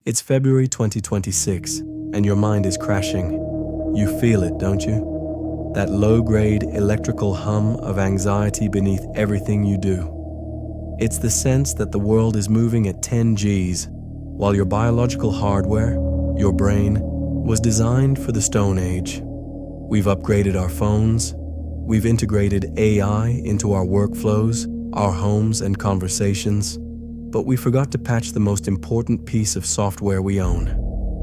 It's February 2026, and your mind is crashing. You feel it, don't you? That low-grade electrical hum of anxiety beneath everything you do. It's the sense that the world is moving at 10 Gs, while your biological hardware, your brain, was designed for the Stone Age. We've upgraded our phones, we've integrated AI into our workflows, our homes and conversations, but we forgot to patch the most important piece of software we own,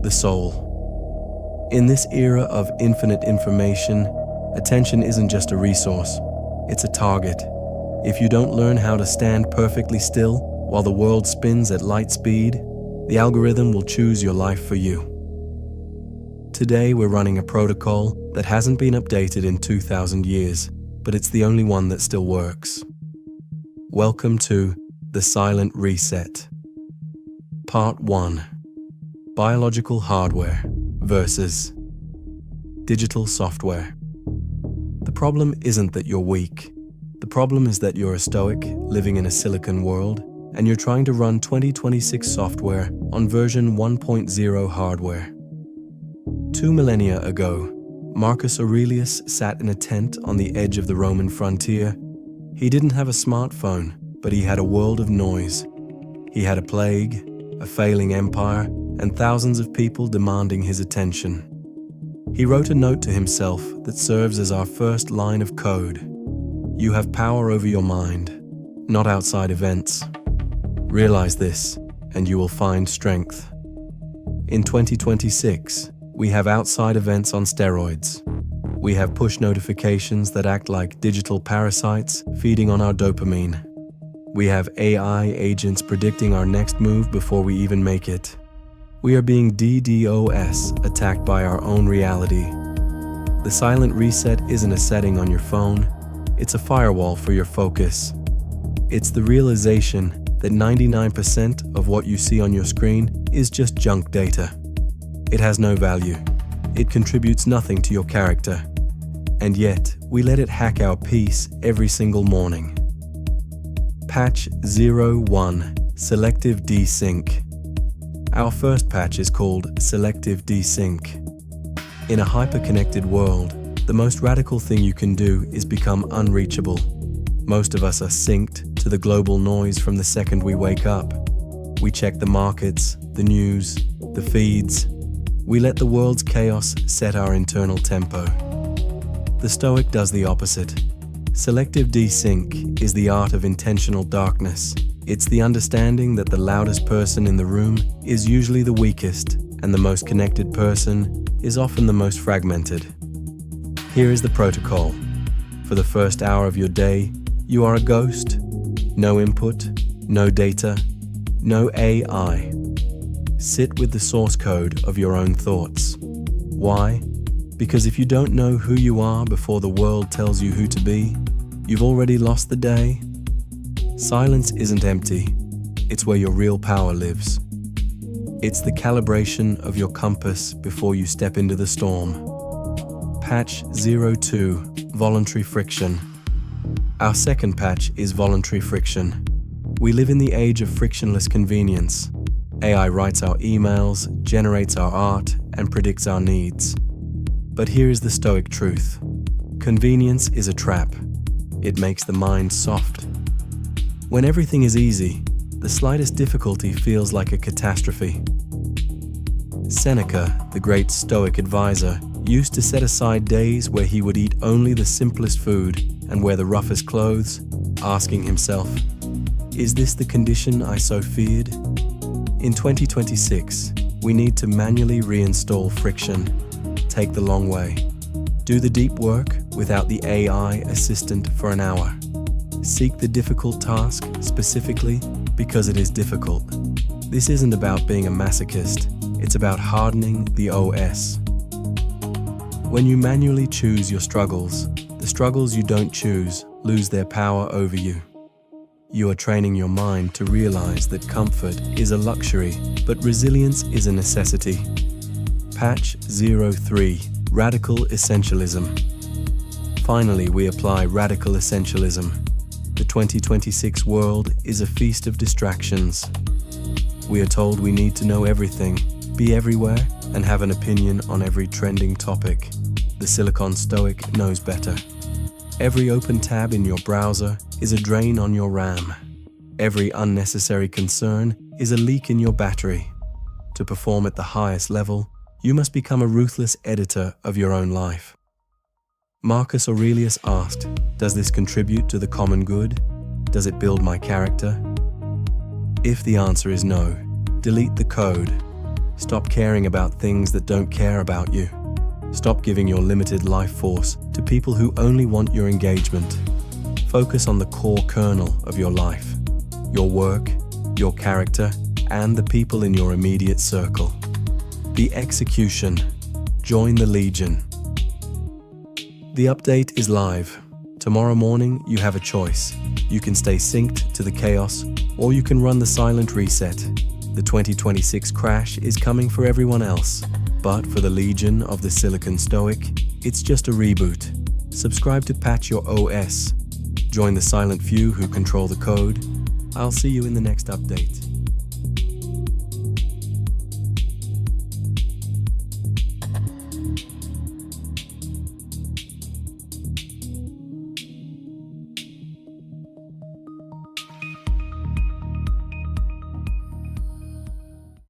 the soul. In this era of infinite information, attention isn't just a resource, it's a target. If you don't learn how to stand perfectly still while the world spins at light speed, the algorithm will choose your life for you. Today we're running a protocol that hasn't been updated in 2,000 years, but it's the only one that still works. Welcome to The Silent Reset. Part 1. Biological hardware versus digital software. The problem isn't that you're weak. The problem is that you're a stoic living in a silicon world, and you're trying to run 2026 software on version 1.0 hardware. 2 millennia ago, Marcus Aurelius sat in a tent on the edge of the Roman frontier. He didn't have a smartphone, but he had a world of noise. He had a plague, a failing empire, and thousands of people demanding his attention. He wrote a note to himself that serves as our first line of code. You have power over your mind, not outside events. Realize this, and you will find strength. In 2026, we have outside events on steroids. We have push notifications that act like digital parasites feeding on our dopamine. We have AI agents predicting our next move before we even make it. We are being DDoS attacked by our own reality. The silent reset isn't a setting on your phone, it's a firewall for your focus. It's the realization that 99% of what you see on your screen is just junk data. It has no value. It contributes nothing to your character. And yet, we let it hack our peace every single morning. Patch 01, Selective Desync. Our first patch is called Selective Desync. In a hyper-connected world, the most radical thing you can do is become unreachable. Most of us are synced to the global noise from the second we wake up. We check the markets, the news, the feeds. We let the world's chaos set our internal tempo. The Stoic does the opposite. Selective desync is the art of intentional darkness. It's the understanding that the loudest person in the room is usually the weakest, and the most connected person is often the most fragmented. Here is the protocol. For the first hour of your day, you are a ghost. No input, no data, no AI. Sit with the source code of your own thoughts. Why? Because if you don't know who you are before the world tells you who to be, you've already lost the day. Silence isn't empty. It's where your real power lives. It's the calibration of your compass before you step into the storm. Patch 02, Voluntary Friction. Our second patch is voluntary friction. We live in the age of frictionless convenience. AI writes our emails, generates our art, and predicts our needs. But here is the Stoic truth. Convenience is a trap. It makes the mind soft. When everything is easy, the slightest difficulty feels like a catastrophe. Seneca, the great Stoic advisor, used to set aside days where he would eat only the simplest food and wear the roughest clothes, asking himself, "Is this the condition I so feared?" In 2026, we need to manually reinstall friction. Take the long way. Do the deep work without the AI assistant for an hour. Seek the difficult task specifically because it is difficult. This isn't about being a masochist, it's about hardening the OS. When you manually choose your struggles, the struggles you don't choose lose their power over you. You are training your mind to realize that comfort is a luxury, but resilience is a necessity. Patch 03, Radical Essentialism. Finally, we apply radical essentialism. The 2026 world is a feast of distractions. We are told we need to know everything, be everywhere, and have an opinion on every trending topic. The Silicon Stoic knows better. Every open tab in your browser is a drain on your RAM. Every unnecessary concern is a leak in your battery. To perform at the highest level, you must become a ruthless editor of your own life. Marcus Aurelius asked, "Does this contribute to the common good? Does it build my character?" If the answer is no, delete the code. Stop caring about things that don't care about you. Stop giving your limited life force to people who only want your engagement. Focus on the core kernel of your life, your work, your character, and the people in your immediate circle. The execution. Join the legion. The update is live. Tomorrow morning, you have a choice. You can stay synced to the chaos, or you can run the silent reset. The 2026 crash is coming for everyone else, but for the legion of the Silicon Stoic, it's just a reboot. Subscribe to patch your OS. Join the silent few who control the code. I'll see you in the next update.